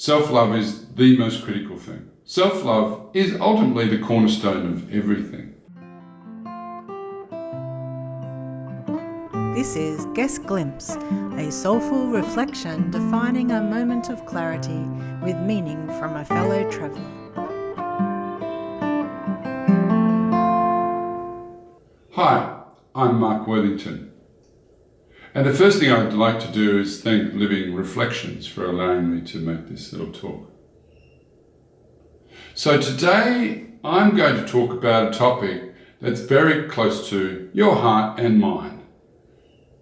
Self-love is the most critical thing. Self-love is ultimately the cornerstone of everything. This is Guest Glimpse, a soulful reflection defining a moment of clarity with meaning from a fellow traveller. Hi, I'm Mark Worthington. And the first thing I'd like to do is thank Living Reflections for allowing me to make this little talk. So today I'm going to talk about a topic that's very close to your heart and mine,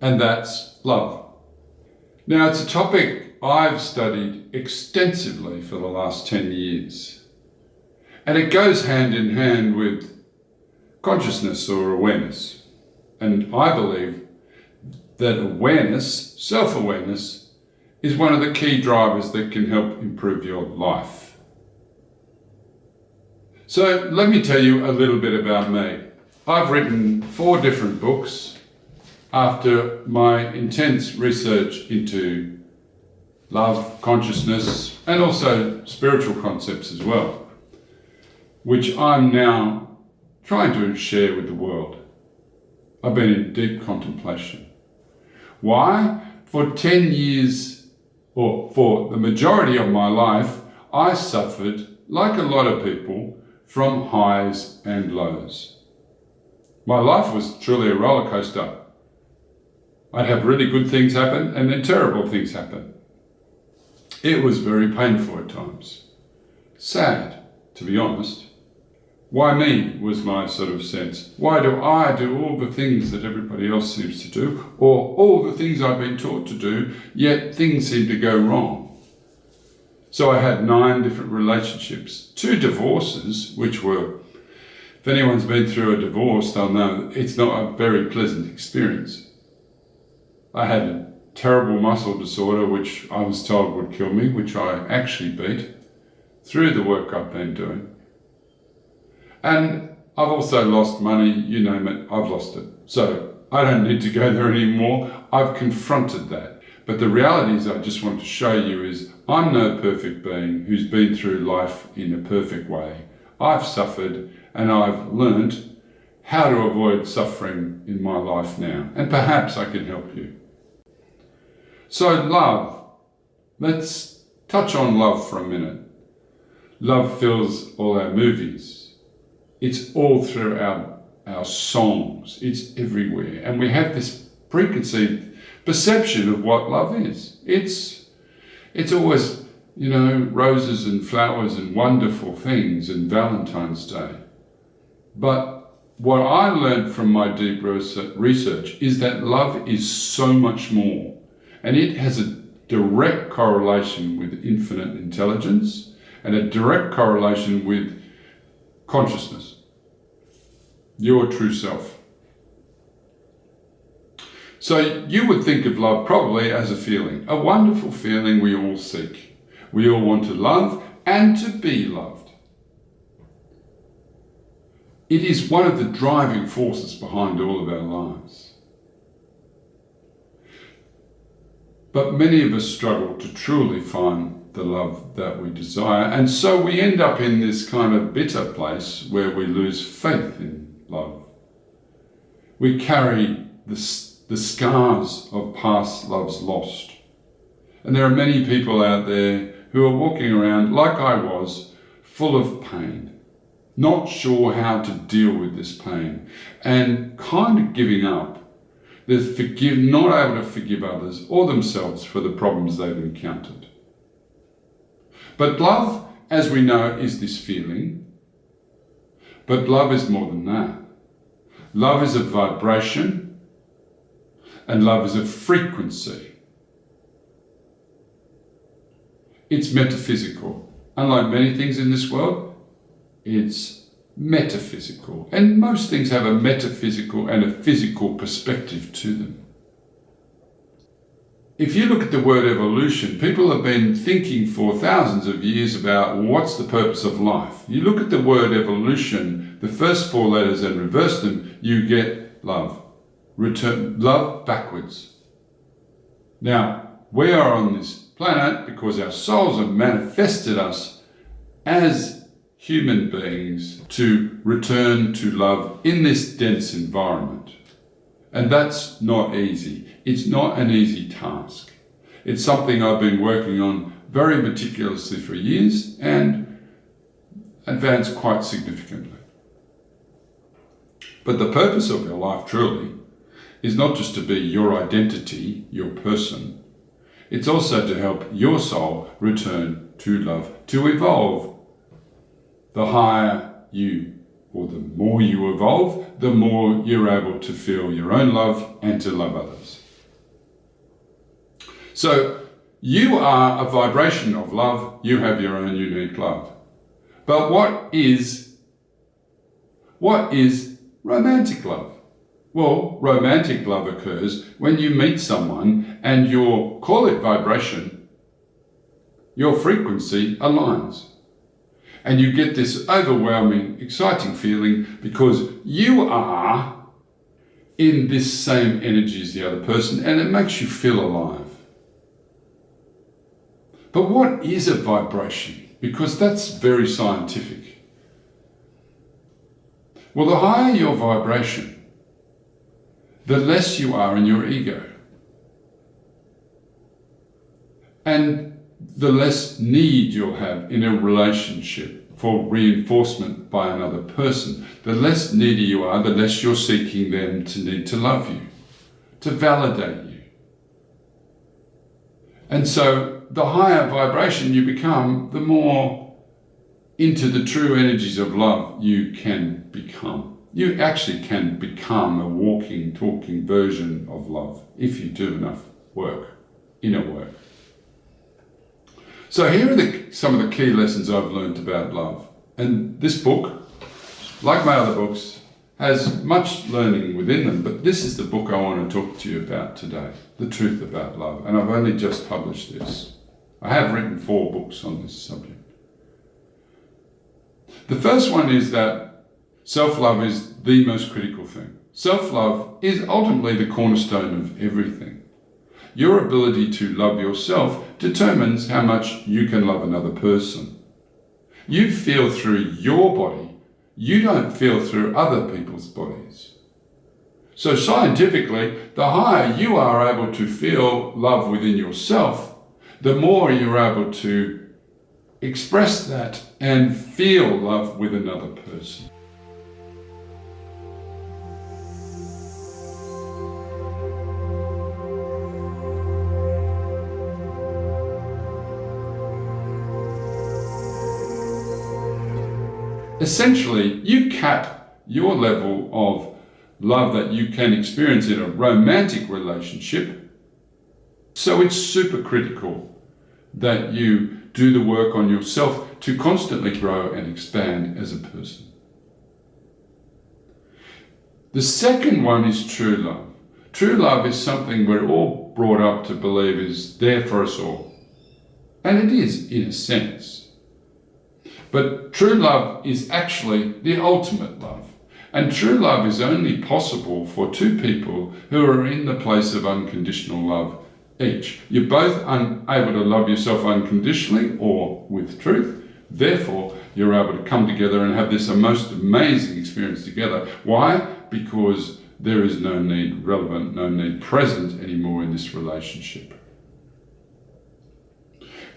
and that's love. Now, it's a topic I've studied extensively for the last 10 years, and it goes hand in hand with consciousness or awareness. And I believe that awareness, self-awareness, is one of the key drivers that can help improve your life. So let me tell you a little bit about me. I've written 4 different books after my intense research into love, consciousness, and also spiritual concepts as well, which I'm now trying to share with the world. I've been in deep contemplation. Why? For 10 years, or for the majority of my life, I suffered, like a lot of people, from highs and lows. My life was truly a roller coaster. I'd have really good things happen and then terrible things happen. It was very painful at times. Sad, to be honest. Why me, was my sort of sense. Why do I do all the things that everybody else seems to do, or all the things I've been taught to do, yet things seem to go wrong? So I had 9 different relationships, 2 divorces, which were, if anyone's been through a divorce, they'll know it's not a very pleasant experience. I had a terrible muscle disorder, which I was told would kill me, which I actually beat through the work I've been doing. And I've also lost money, you name it, I've lost it. So I don't need to go there anymore. I've confronted that. But the reality is, I just want to show you is I'm no perfect being who's been through life in a perfect way. I've suffered and I've learned how to avoid suffering in my life now. And perhaps I can help you. So love. Let's touch on love for a minute. Love fills all our movies. It's all through our songs. It's everywhere. And we have this preconceived perception of what love is. It's always, roses and flowers and wonderful things and Valentine's Day. But what I learned from my deep research is that love is so much more. And it has a direct correlation with infinite intelligence and a direct correlation with consciousness, your true self. So you would think of love probably as a feeling, a wonderful feeling we all seek. We all want to love and to be loved. It is one of the driving forces behind all of our lives. But many of us struggle to truly find the love that we desire, and so we end up in this kind of bitter place where we lose faith in love. We carry the scars of past loves lost. And there are many people out there who are walking around, like I was, full of pain, not sure how to deal with this pain, and kind of giving up. They're not able to forgive others or themselves for the problems they've encountered. But love, as we know, is this feeling. But love is more than that. Love is a vibration, and love is a frequency. It's metaphysical. Unlike many things in this world, it's metaphysical. And most things have a metaphysical and a physical perspective to them. If you look at the word evolution, people have been thinking for thousands of years about what's the purpose of life. You look at the word evolution, the first 4 letters, and reverse them, you get love. Return love backwards. Now, we are on this planet because our souls have manifested us as human beings to return to love in this dense environment. And that's not easy. It's not an easy task. It's something I've been working on very meticulously for years and advanced quite significantly. But the purpose of your life truly is not just to be your identity, your person. It's also to help your soul return to love, to evolve. The higher you, or the more you evolve, the more you're able to feel your own love and to love others. So you are a vibration of love. You have your own unique love. But what is romantic love? Well, romantic love occurs when you meet someone and your, call it vibration, your frequency aligns. And you get this overwhelming, exciting feeling because you are in this same energy as the other person, and it makes you feel alive. But what is a vibration? Because that's very scientific. Well, the higher your vibration, the less you are in your ego. And the less need you'll have in a relationship for reinforcement by another person. The less needy you are, the less you're seeking them to need to love you, to validate you. And so the higher vibration you become, the more into the true energies of love you can become. You actually can become a walking, talking version of love if you do enough work, inner work. So here are some of the key lessons I've learned about love. And this book, like my other books, has much learning within them, but this is the book I want to talk to you about today, The Truth About Love. And I've only just published this. I have written 4 books on this subject. The first one is that self-love is the most critical thing. Self-love is ultimately the cornerstone of everything. Your ability to love yourself determines how much you can love another person. You feel through your body. You don't feel through other people's bodies. So scientifically, the higher you are able to feel love within yourself, the more you're able to express that and feel love with another person. Essentially, you cap your level of love that you can experience in a romantic relationship. So it's super critical that you do the work on yourself to constantly grow and expand as a person. The second one is true love. True love is something we're all brought up to believe is there for us all. And it is, in a sense. But true love is actually the ultimate love. And true love is only possible for 2 people who are in the place of unconditional love each. You're both unable to love yourself unconditionally or with truth. Therefore, you're able to come together and have this most amazing experience together. Why? Because there is no need relevant, no need present anymore in this relationship.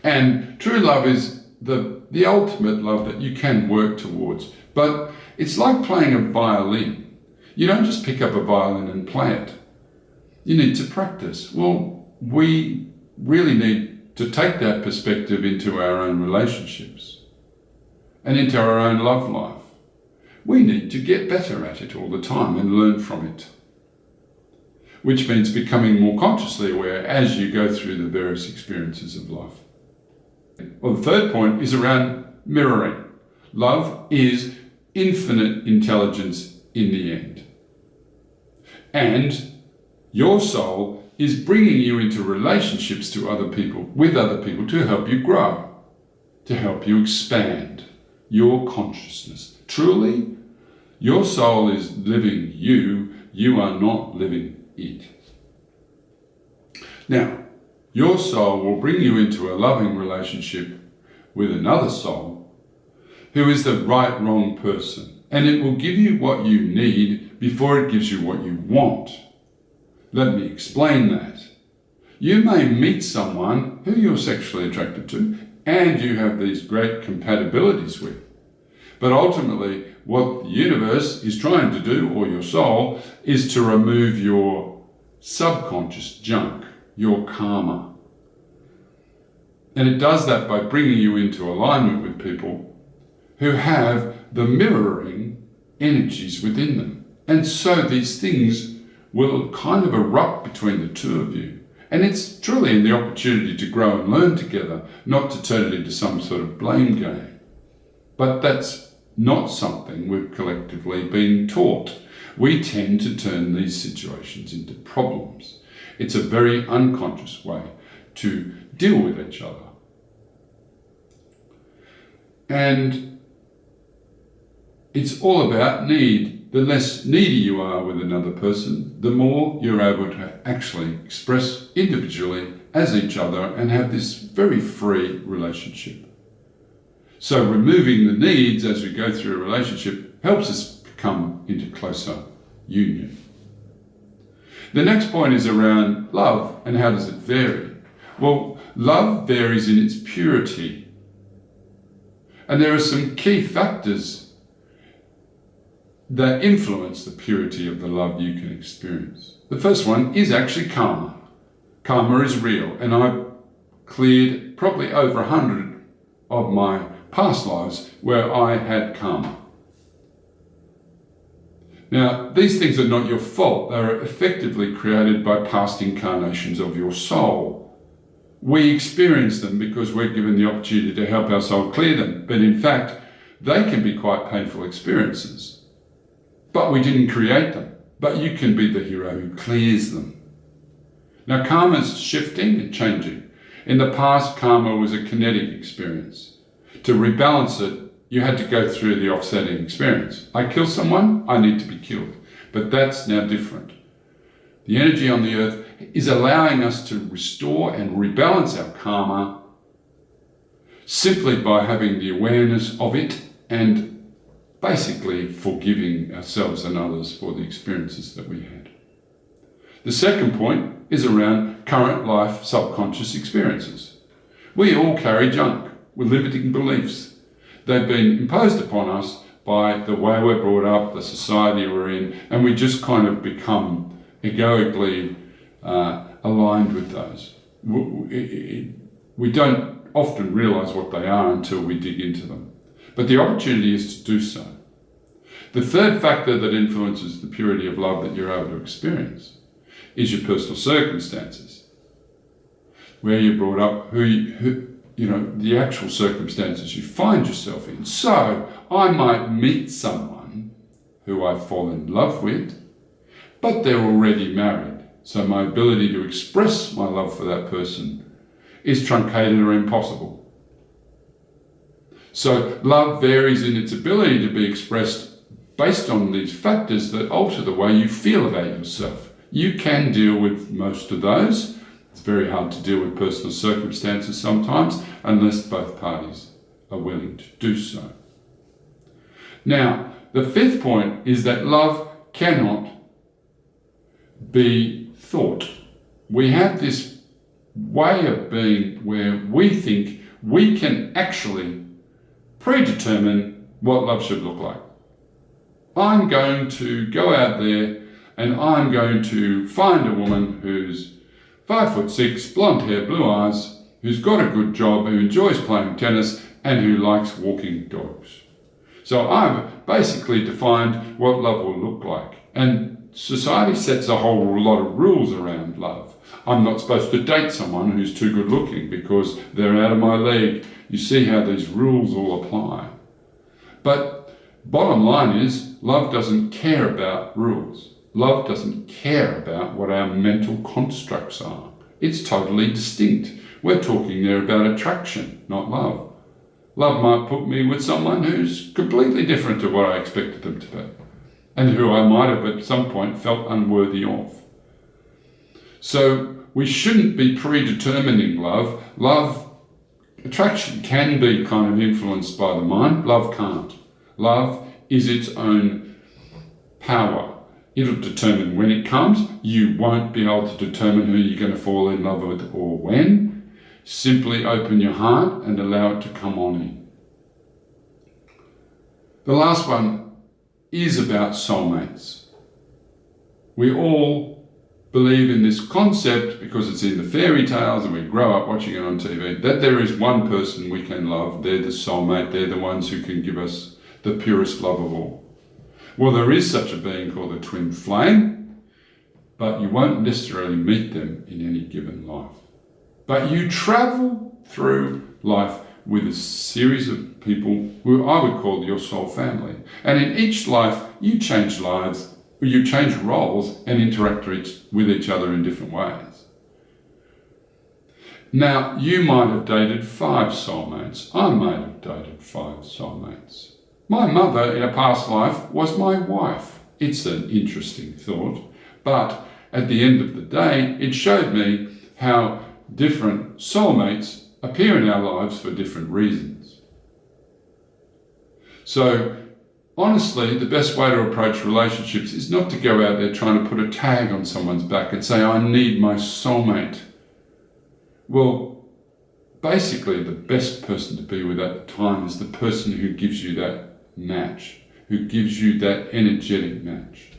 And true love is the ultimate love that you can work towards. But it's like playing a violin. You don't just pick up a violin and play it. You need to practice. Well, we really need to take that perspective into our own relationships and into our own love life. We need to get better at it all the time and learn from it, which means becoming more consciously aware as you go through the various experiences of life. Well, the third point is around mirroring. Love is infinite intelligence in the end. And your soul is bringing you into relationships to other people, with other people, to help you grow, to help you expand your consciousness. Truly, your soul is living you. You are not living it. Now, Your soul will bring you into a loving relationship with another soul who is the right wrong person, and it will give you what you need before it gives you what you want. Let me explain that. You may meet someone who you're sexually attracted to and you have these great compatibilities with. But ultimately, what the universe is trying to do, or your soul, is to remove your subconscious junk, your karma. And it does that by bringing you into alignment with people who have the mirroring energies within them. And so these things will kind of erupt between the two of you. And it's truly in the opportunity to grow and learn together, not to turn it into some sort of blame game. But that's not something we've collectively been taught. We tend to turn these situations into problems. It's a very unconscious way to deal with each other. And it's all about need. The less needy you are with another person, the more you're able to actually express individually as each other and have this very free relationship. So removing the needs as we go through a relationship helps us come into closer union. The next point is around love and how does it vary? Well, love varies in its purity. And there are some key factors that influence the purity of the love you can experience. The first one is actually karma. Karma is real, and I've cleared probably over 100 of my past lives where I had karma. Now, these things are not your fault. They are effectively created by past incarnations of your soul. We experience them because we're given the opportunity to help our soul clear them, but in fact, they can be quite painful experiences. But we didn't create them. But you can be the hero who clears them. Now, karma's shifting and changing. In the past, karma was a kinetic experience. To rebalance it, you had to go through the offsetting experience. I kill someone, I need to be killed. But that's now different. The energy on the earth is allowing us to restore and rebalance our karma simply by having the awareness of it and basically forgiving ourselves and others for the experiences that we had. The second point is around current life subconscious experiences. We all carry junk with limiting beliefs. They've been imposed upon us by the way we're brought up, the society we're in, and we just kind of become egoically aligned with those. We don't often realize what they are until we dig into them. But the opportunity is to do so. The third factor that influences the purity of love that you're able to experience is your personal circumstances. Where you're brought up, the actual circumstances you find yourself in. So I might meet someone who I fall in love with, but they're already married. So my ability to express my love for that person is truncated or impossible. So love varies in its ability to be expressed based on these factors that alter the way you feel about yourself. You can deal with most of those. It's very hard to deal with personal circumstances sometimes unless both parties are willing to do so. Now, the fifth point is that love cannot be thought. We have this way of being where we think we can actually predetermine what love should look like. I'm going to go out there and I'm going to find a woman who's 5'6", blonde hair, blue eyes, who's got a good job, who enjoys playing tennis and who likes walking dogs. So I've basically defined what love will look like. And society sets a whole lot of rules around love. I'm not supposed to date someone who's too good looking because they're out of my league. You see how these rules all apply. But bottom line is, love doesn't care about rules. Love doesn't care about what our mental constructs are. It's totally distinct. We're talking there about attraction, not love. Love might put me with someone who's completely different to what I expected them to be, and who I might have at some point felt unworthy of. So we shouldn't be predetermining love. Attraction can be kind of influenced by the mind. Love can't. Love is its own power. It'll determine when it comes. You won't be able to determine who you're going to fall in love with or when. Simply open your heart and allow it to come on in. The last one is about soulmates. We all believe in this concept, because it's in the fairy tales and we grow up watching it on TV, that there is one person we can love. They're the soulmate. They're the ones who can give us the purest love of all. Well, there is such a being called a twin flame, but you won't necessarily meet them in any given life. But you travel through life with a series of people who I would call your soul family. And in each life, you change lives, you change roles and interact with each other in different ways. Now, you might have dated 5 soulmates. I might have dated 5 soulmates. My mother in a past life was my wife. It's an interesting thought, but at the end of the day, it showed me how different soulmates appear in our lives for different reasons. So, honestly, the best way to approach relationships is not to go out there trying to put a tag on someone's back and say, I need my soulmate. Well, basically, the best person to be with at the time is the person who gives you that match, who gives you that energetic match.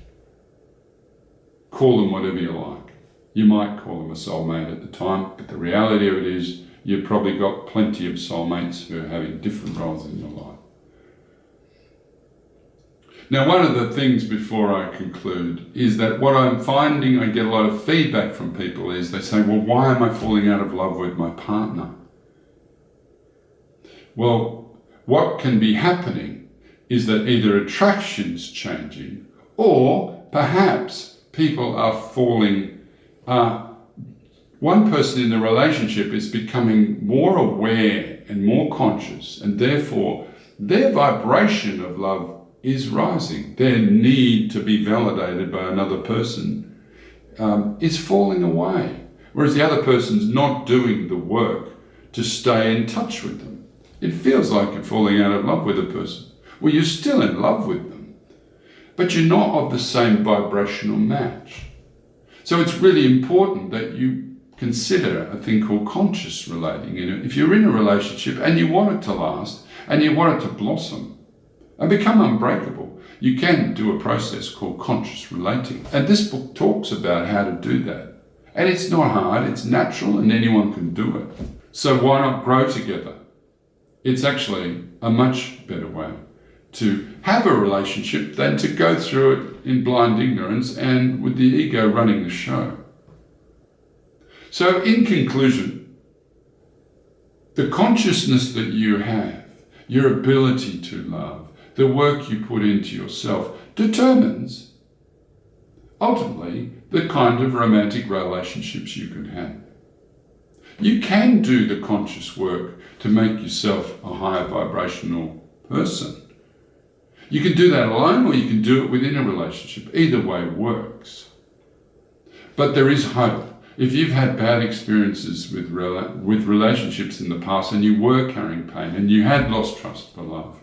Call them whatever you like. You might call them a soulmate at the time, but the reality of it is you've probably got plenty of soulmates who are having different roles in your life. Now, one of the things before I conclude is that what I'm finding, I get a lot of feedback from people, is they say, well, why am I falling out of love with my partner? Well, what can be happening is that either attraction's changing, or perhaps people are falling, one person in the relationship is becoming more aware and more conscious, and therefore their vibration of love is rising. Their need to be validated by another person is falling away, whereas the other person's not doing the work to stay in touch with them. It feels like you're falling out of love with a person. Well, you're still in love with them, but you're not of the same vibrational match. So it's really important that you consider a thing called conscious relating. If you're in a relationship and you want it to last and you want it to blossom and become unbreakable, you can do a process called conscious relating. And this book talks about how to do that. And it's not hard, it's natural, and anyone can do it. So why not grow together? It's actually a much better way to have a relationship than to go through it in blind ignorance and with the ego running the show. So in conclusion, the consciousness that you have, your ability to love, the work you put into yourself determines ultimately the kind of romantic relationships you can have. You can do the conscious work to make yourself a higher vibrational person. You can do that alone, or you can do it within a relationship. Either way works. But there is hope. If you've had bad experiences with relationships in the past and you were carrying pain and you had lost trust for love,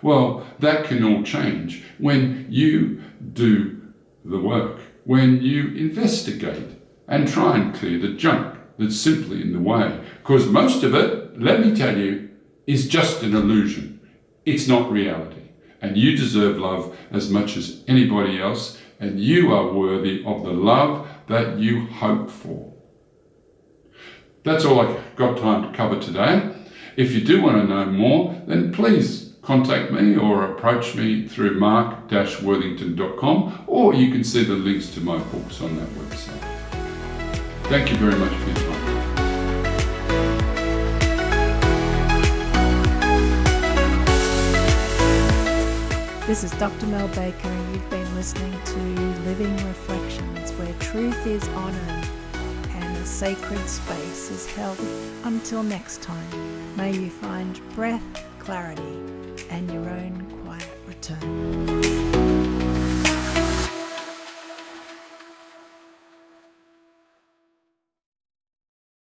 well, that can all change when you do the work, when you investigate and try and clear the junk that's simply in the way. Because most of it, let me tell you, is just an illusion. It's not reality. And you deserve love as much as anybody else, and you are worthy of the love that you hope for. That's all I've got time to cover today. If you do want to know more, then please contact me or approach me through mark-worthington.com, or you can see the links to my books on that website. Thank you very much for your time. This is Dr. Mel Baker, and you've been listening to Living Reflections, where truth is honoured and a sacred space is held. Until next time, may you find breath, clarity, and your own quiet return.